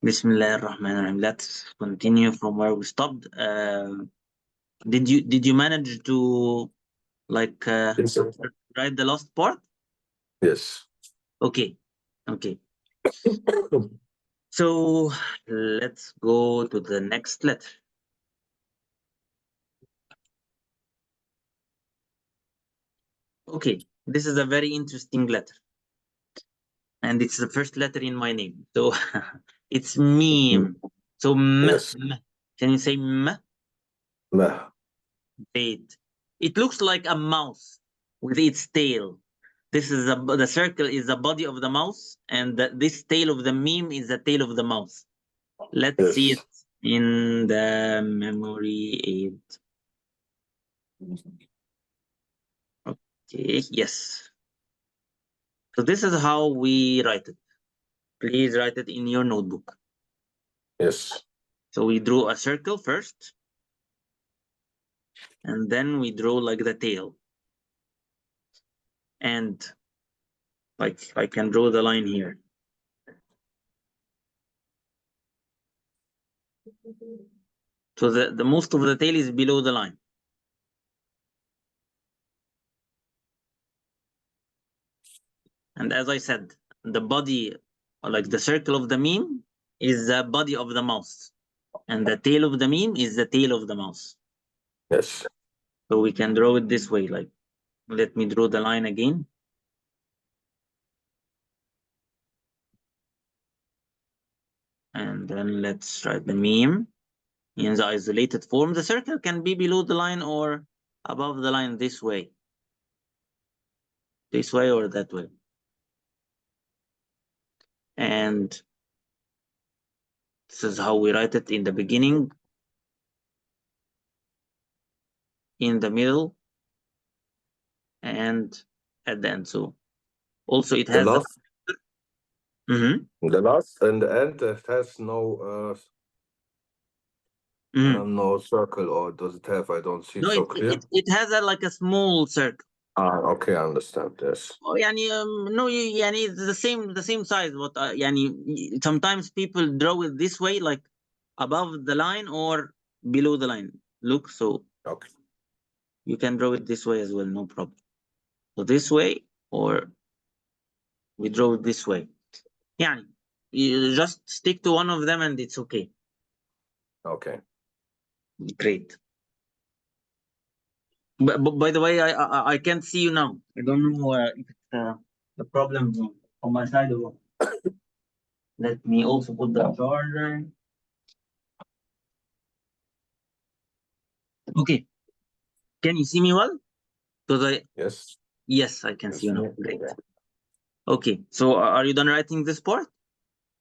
Bismillah ar-Rahman ar-Rahim. Let's continue from where we stopped. Did you manage to like Yes, sir. write the last part? Yes. Okay. So let's go to the next letter. Okay, this is a very interesting letter, and it's the first letter in my name. So it's meme. So Yes. Can you say m? Meh. Great. It looks like a mouse with its tail. This is the circle is the body of the mouse, and this tail of the meme is the tail of the mouse. Let's see Yes. it in the memory aid. Okay, yes. So this is how we write it. Please write it in your notebook. Yes. So we drew a circle first, and then we draw like the tail. And like I can draw the line here. So the most of the tail is below the line. And as I said, the body, or like the circle of the meme, is the body of the mouse. And the tail of the meme is the tail of the mouse. Yes. So we can draw it this way. Like, let me draw the line again. And then let's write the meme in the isolated form. The circle can be below the line or above the line this way. This way or that way. And this is how we write it in the beginning, in the middle, and at the end. So also it has The last and the end, it has no no circle, or does it have? I don't see it No, so clear. it has like a small circle. Okay, I understand. Yes. يعني no يعني it's the same size. What يعني sometimes people draw it this way, like above the line or below the line. Look, so Okay. you can draw it this way as well, no problem. So this way, or we draw it this way. يعني you just stick to one of them and it's okay. Okay. Great. But by the way, I can't see you now. I don't know if it's the problem on my side or what. Let me also put the charger. Okay. Can you see me well? Because Yes. yes, I can see you now. Yes. Great. Okay. So are you done writing this part?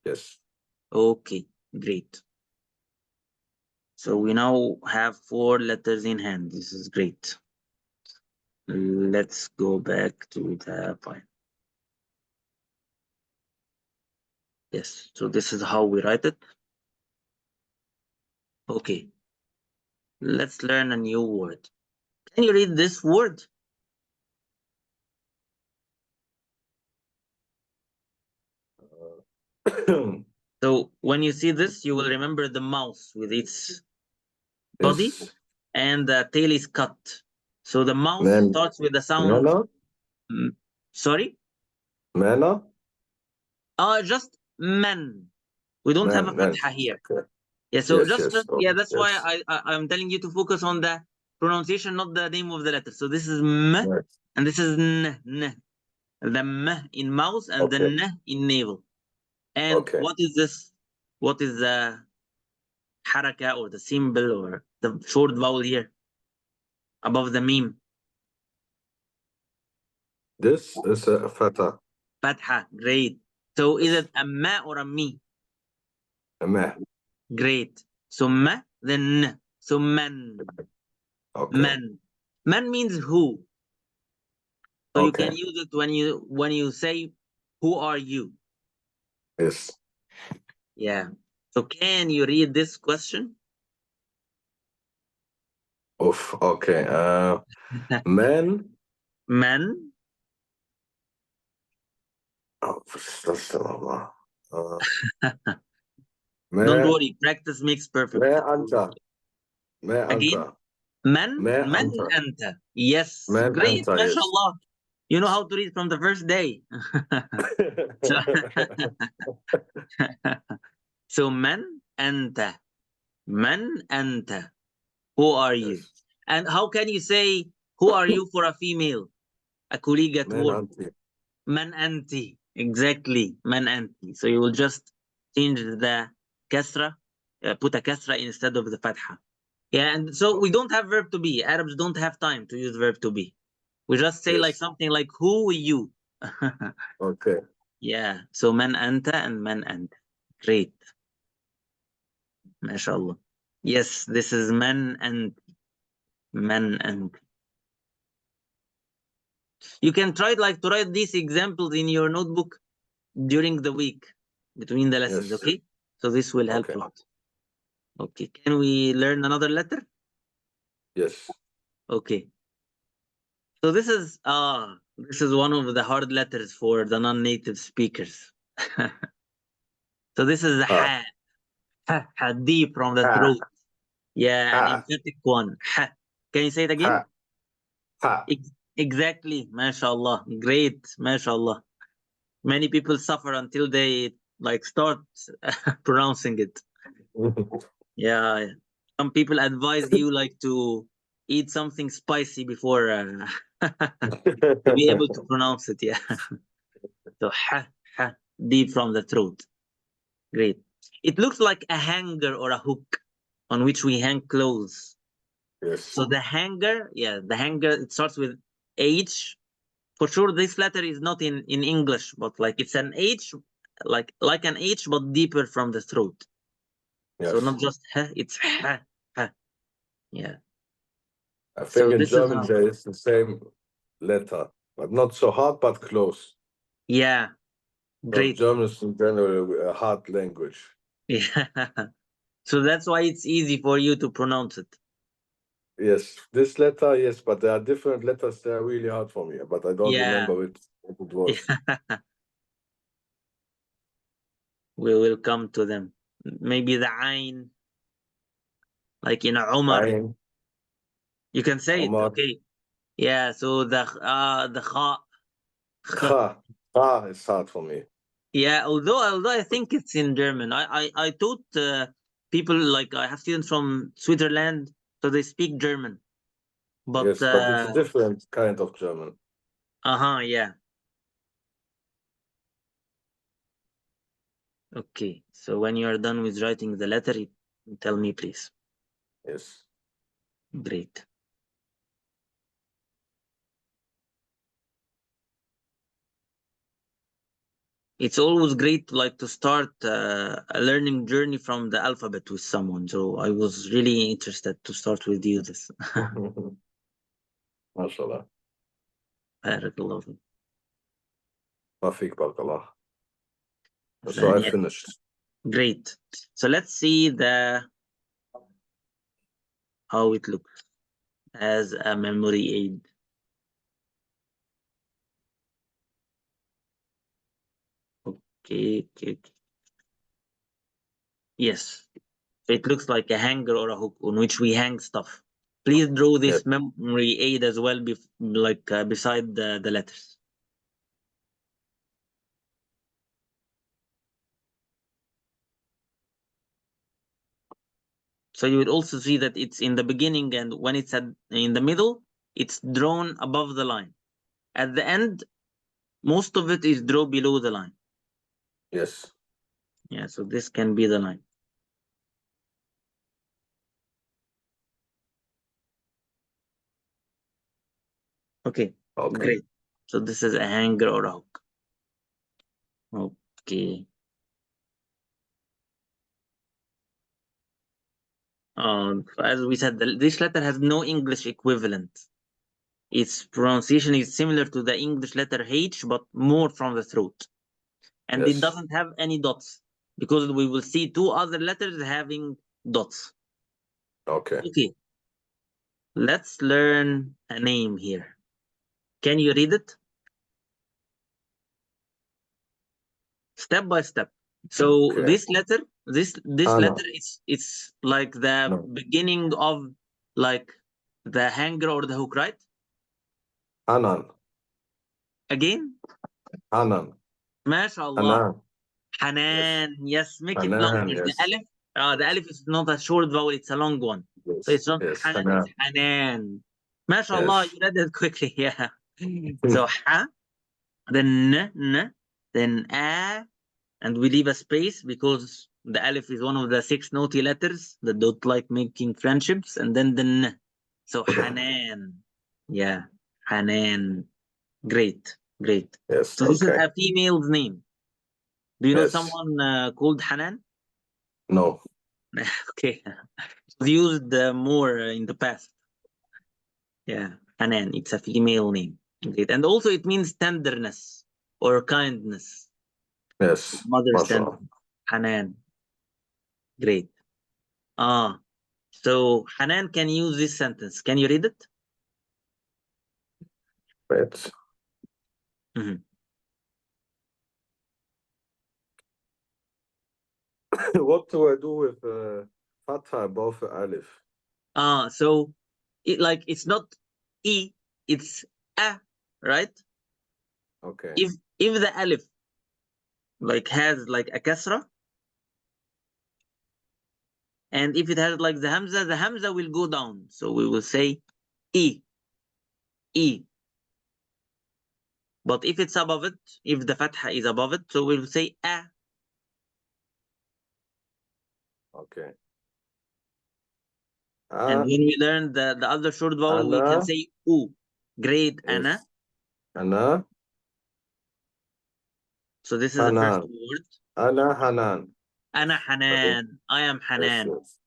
Yes. Okay. Great. So we now have 4 letters in hand. This is great. Let's go back to the file. Yes. So this is how we write it. Okay. Let's learn a new word. Can you read this word? So when you see this, you will remember the mouse with its body Yes. and the tail is cut. So the mouse Man. starts with the sound. Sorry? Mana? Just man. We don't have a Man. fatha here. Okay. Yeah, so Yes, just yes. yeah, that's why Yes. I'm telling you to focus on the pronunciation, not the name of the letter. So this is m, Right. and this is n. The m in mouse and the Okay. n in navel. And Okay. what is this? What is the haraka or the symbol or the short vowel here above the meme? This is a fatha. Fatha. Great. So is Yes. it a ma or a mi? Meh. Great. So ma, then n. So man. Okay. Man. Man means who. So you can Okay. use it when you say, "Who are you?" Yes. Yeah. So can you read this question? Oof. Okay. Man. Man. استغفر الله. Don't ما worry, practice makes perfect. ما أنت ما Again, أنت man ما أنت anta. Yes, من great, أنت yes. mashallah. You know how to read from the first day. So man anta. Man anta. Who are you? Yes. And how can you say who are you for a female? A colleague at من work. أنت. Man anti. Exactly. Man anti. So you will just change the kasra, put a kasra instead of the fatha. Yeah, and so we don't have verb to be. Arabs don't have time to use verb to be. We just say like Yes. something like who you. Okay. Yeah. So man anta and man anta. Great. MashaAllah. Yes, this is man and man and. You can try like to write these examples in your notebook during the week between the lessons, Yes. okay? So this will help Okay. a lot. Okay, can we learn another letter? Yes. Okay. So this is one of the hard letters for the non-native speakers. So this is the Ha. ha, deep from the Ha. throat. Yeah, an Ha. emphatic one. Ha. Can you say it again? Ha. Ha. Exactly, mashallah. Great, mashallah. Many people suffer until they like start pronouncing it. Yeah, some people advise you like to eat something spicy before to be able to pronounce it. Yeah. So ha, deep from the throat. Great. It looks like a hanger or a hook on which we hang clothes. Yes. So the hanger, the hanger, it starts with H. For sure, this letter is not in English, but like it's an H, like an H, but deeper from the throat. So Yes. not just ha, it's ha. Yeah. I So think in this is German there is the same letter, but not so hard, but close. yeah, So great. German is in general a hard language. Yeah. So that's why it's easy for you to pronounce it. Yes, this letter, yes, but there are different letters that are really hard for me, but I don't Yeah. remember what it was. We will come to them. Maybe the Ain, like in Umar. Ain, You can say it, Omar, okay? Yeah. So the Kha. Kha. Kha is hard for me. Yeah. Although I think it's in German. I taught people like I have students from Switzerland, so they speak German. But Yes, but it's a different kind of German. yeah. Okay. So when you are done with writing the letter, tell me, please. Yes. Great. It's always great to start a learning journey from the alphabet with someone. So I was really interested to start with you this. MashaAllah. Barakallah fik. Mafik Barakallah. So I ثانية. finished. Great. So let's see how it looks as a memory aid. Okay. Yes. So it looks like a hanger or a hook on which we hang stuff. Please draw Yes. this memory aid as well, beside the letters. So you will also see that it's in the beginning, and when it's in the middle, it's drawn above the line. At the end, most of it is drawn below the line. Yes. Yeah, so this can be the line. Okay, great. So this is a hanger or a hook. Okay. As we said, this letter has no English equivalent. Its pronunciation is similar to the English letter H, but more from the throat. And it Yes. doesn't have any dots, because we will see two other letters having dots. Okay. Let's learn a name here. Can you read it? step by step. So Okay. this letter, this Ana. letter, it's like the No. beginning of like the hanger or the hook, right? Hanan. Again, Hanan. mashallah. Hanan. Yes. Hanan, yes, make it Hanan. longer. The Yes. alif, the alif is not a short vowel, it's a long one. So Yes. it's not Yes. Hanan, it's Hanan. Hanan. Mashallah, Yes. you read it quickly, yeah. So ha, then n, then a, and we leave a space because the alif is one of the 6 naughty letters that don't like making friendships, and then the n. So Hanan. Yeah, Hanan. Great, great. Yes. So this is Okay. a female's name. Do you know Yes. someone called Hanan? No. Okay. It was used more in the past. Yeah, Hanan. It's a female name. Great. And also it means tenderness or kindness. Yes. Mother's MashaAllah. tenderness. Hanan. Great. Ah, so Hanan can use this sentence. Can you read it? Wait. Mhm. What do I do with fatha above alif? So it's not e, it's a, right? Okay. If the alif like has like a kasra, and if it has like the hamza will go down. So we will say e, e. But if it's above it, if the fatha is above it, so we'll say a. Okay. And when we learn the other short vowel, we can Ana. say u. Great, Anna. Yes. Ana. So this is the first Hanan. word. Ana Hanan. Ana Okay. Hanan. I am Yes. Hanan. Yes.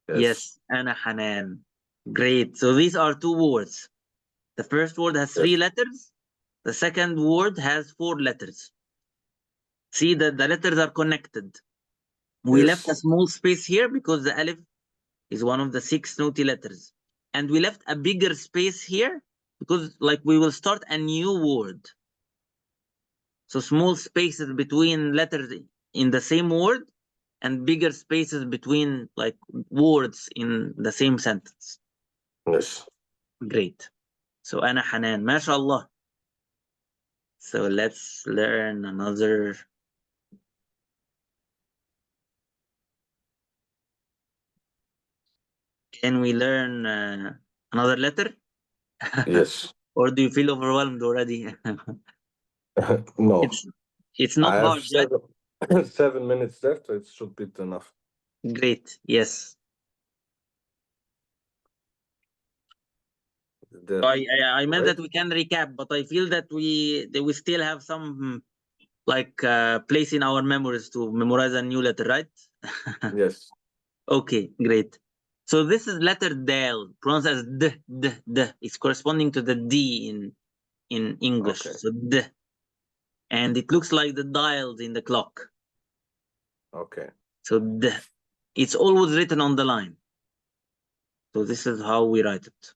Yes. Yes, Ana Hanan. Great. So these are 2 words. The first word has 3 letters. The second word has 4 letters. See that the letters are connected. We left a Yes. small space here because the alif is one of the 6 naughty letters. And we left a bigger space here because like we will start a new word. So small spaces between letters in the same word and bigger spaces between like words in the same sentence. Yes. Great. So Ana Hanan, mashallah. So let's learn another. Can we learn another letter? Yes. Or do you feel overwhelmed already? No. it's it's not I have hard, right? 7 minutes left. It should be enough. Great. Yes. There. So I meant Right? that we can recap, but I feel that we still have some like place in our memories to memorize a new letter, right? Yes. Okay, great. So this is letter Dal, pronounced as d, d, d. It's corresponding to the D in English. Okay. So d, and it looks like the dials in the clock. Okay. So d, it's always written on the line. So this is how we write it,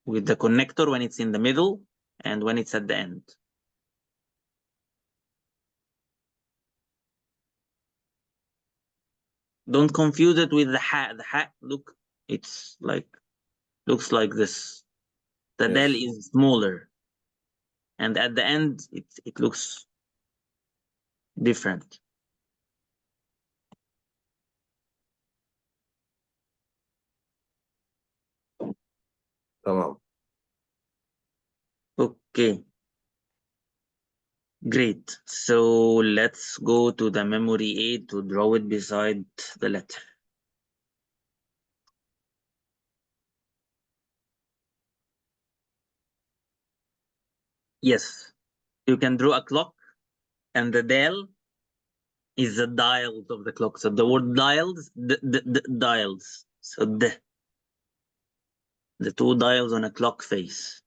with the connector when it's in the middle and when it's at the end. Don't confuse it with the ha. The ha, look, it's like looks like this. The Dal Yes. is smaller, and at the end it looks different. Tamam. Okay, great. So let's go to the memory aid to draw it beside the letter. Yes, you can draw a clock, and the dial is the dials of the clock. So the word dials, the dials. So the 2 dials on a clock face.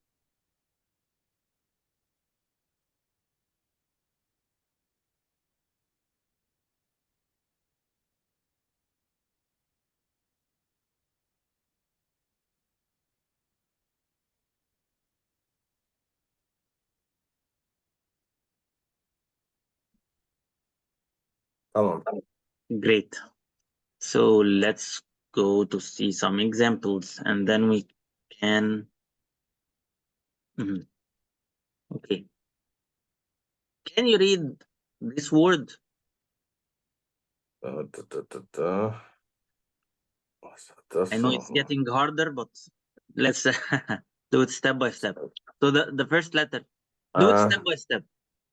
Tamam. Great. So let's go to see some examples and then we can. Mhm. Okay. Can you read this word? I know it's getting harder, but let's do it step by step. So the first letter, do it step by step.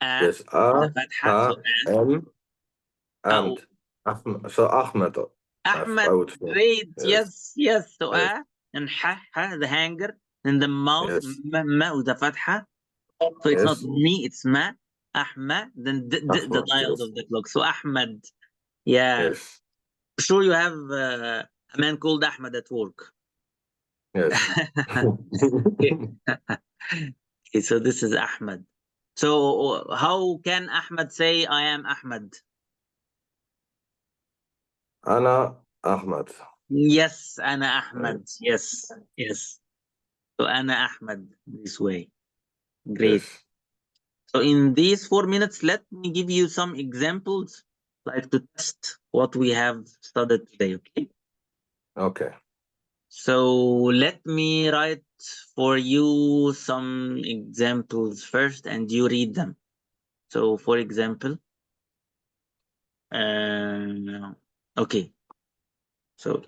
Yes. The fatha, so M, Oh. and so Ahmed. I Ahmed, would say. great. Yes. Yes. So Yes. and ha, the hanger, and the mouth, Yes. ma with the fatha. So it's not Yes. me, it's ma. Ahmed, then the Ahmed. dials Yes. of the clock. So Ahmed, yeah. Yes. Sure, you have a man called Ahmed at work. Yes. Okay. Okay, so this is Ahmed. So how can Ahmed say I am Ahmed? Ana Ahmed. Yes, Ana Ahmed. Yes. So Ana Ahmed this way. Great. Yes. So in these 4 minutes, let me give you some examples, like to test what we have studied today. Okay. Okay. So let me write for you some examples first, and you read them. So, for example, okay. So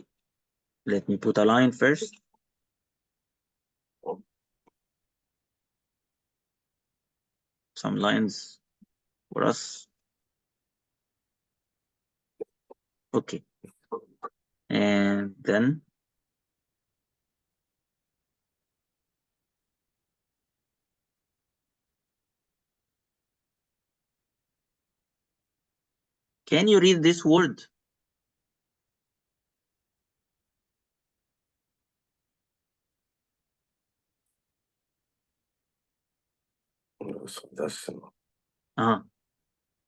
let me put a line first. Some lines for us. Okay. And then can you read this word? That's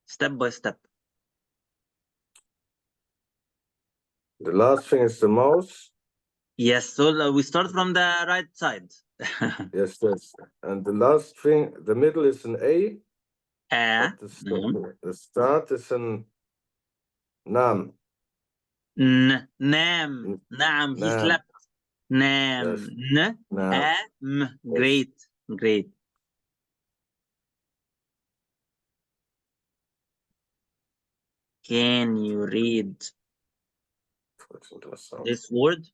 Step by step. the last thing is the mouse. Yes. So we start from the right side. Yes. And the last thing, the middle is an A. But the start is an Nam. Nam. Naam. He Nam. slept. Nam. Yes. N. Nam. A. M. Great. Great. Can you read this word?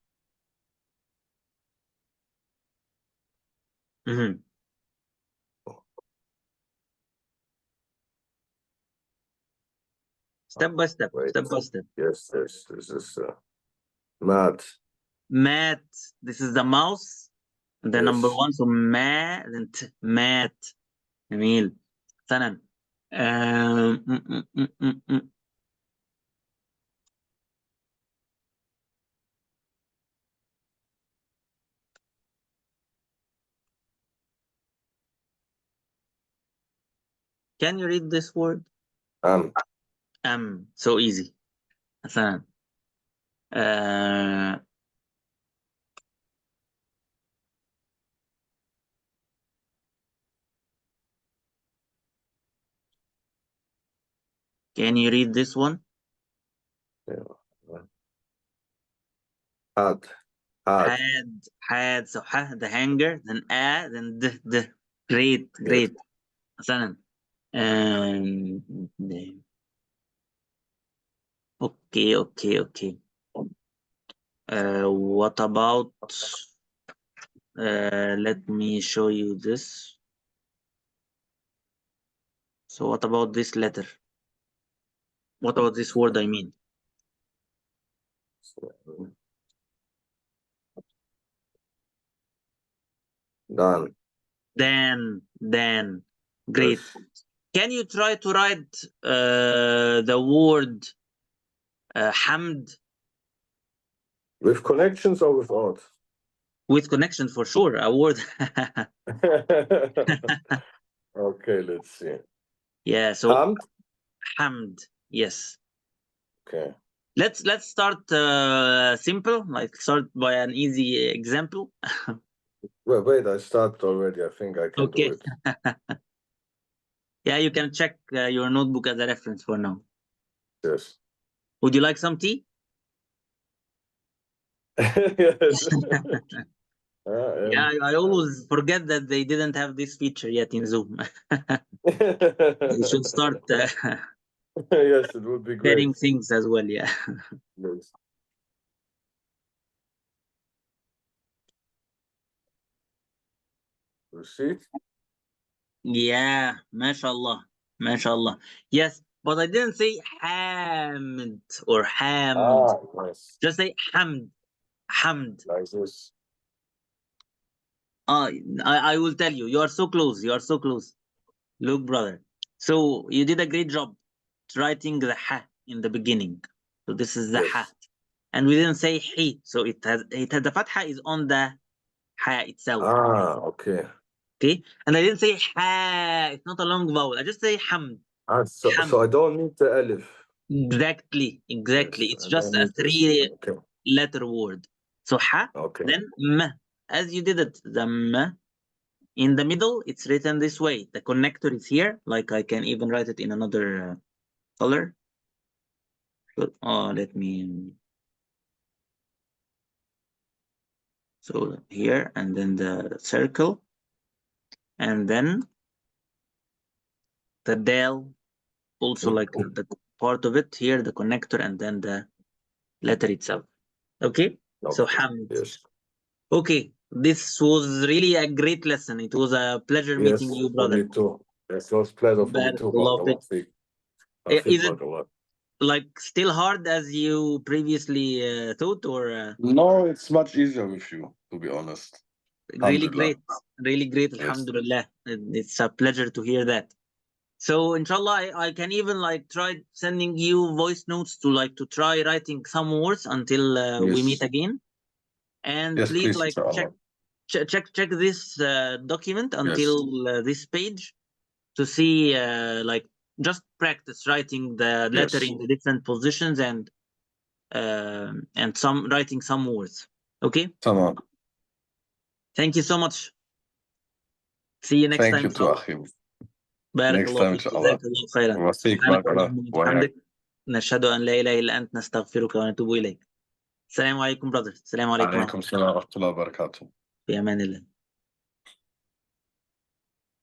Mhm. Step by step. Wait. Step by step. Yes. This is Mat. Mat. This is the mouse. The number Yes. one. So ma. Then mat. جميل. حسنا. Um, mm, mm, mm, mm, mm. Can you read this word? So easy. حسنا. Can you read this one? Had. Had. So ha, the hanger, then a, then the. Great. Yes. حسنا. Okay. What about let me show you this. So what about this letter? What about this word, I mean? Dan. Great. Yes. Can you try to write the word hamd With connections or without? with connection for sure? A word. Okay, let's see. Yeah. So Hamd. hamd. Yes. Okay. Let's start simple. Like start by an easy example. Well, wait, I started already. I think I can do Okay. it. Yeah, you can check your notebook as a reference for now. Yes. Would you like some tea? Yes. Yeah, I always forget that they didn't have this feature yet in Zoom. They should start Yes, it would be sharing great. things as well. Yeah. Yes. Receipt? Yeah, mashallah. Mashallah. Yes, but I didn't say hamd or hamd. Nice. Just say hamd. Hamd. Like this. I will tell you. You are so close. You are so close. Look, brother. So you did a great job writing the ha in the beginning. So this is the ha. Yes. And we didn't say he. So it has the fatha is on the ha itself. Okay. Okay. And I didn't say ha. It's not a long vowel. I just say hamd. So I don't need the alif. Exactly. Exactly. Yes, It's I just don't a need this. 3-letter word. So ha, Okay. then m. As you did it, the m. In the middle, it's written this way. The connector is here. Like I can even write it in another color. Let me. So here, and then the circle, and then the del, also like the part of it here, the connector, and then the letter itself. Okay. So hamd. Yes. Okay, this was really a great lesson. It was a pleasure meeting you, For brother. me too. Yes, it was a pleasure for me too. Barakallah Barakallah fik. feek. I feel Is it barakallah. like still hard as you previously thought, or No, it's much easier with you, to be honest. really Alhamdulillah. great? Really great, Yes. alhamdulillah. It's a pleasure to hear that. So inshallah, I can even like try sending you voice notes to try writing some words until we meet Yes. again. And Yes, please please, like inshallah. check this document Yes. until this page to see like just practice writing the letter Yes. in the different positions and some writing some words. Okay. Tamam. Thank you so much. See you next Thank time. you too, inshallah. Akhi. بارك Next الله time, فيك inshallah. جزاك الله خيرا وفيك سبحانك بارك الله. اللهم وياك. وبحمدك نشهد ان لا اله الا انت نستغفرك ونتوب اليك. السلام عليكم brother. السلام عليكم ورحمه عليكم السلام ورحمة الله وبركاته. الله. في امان الله.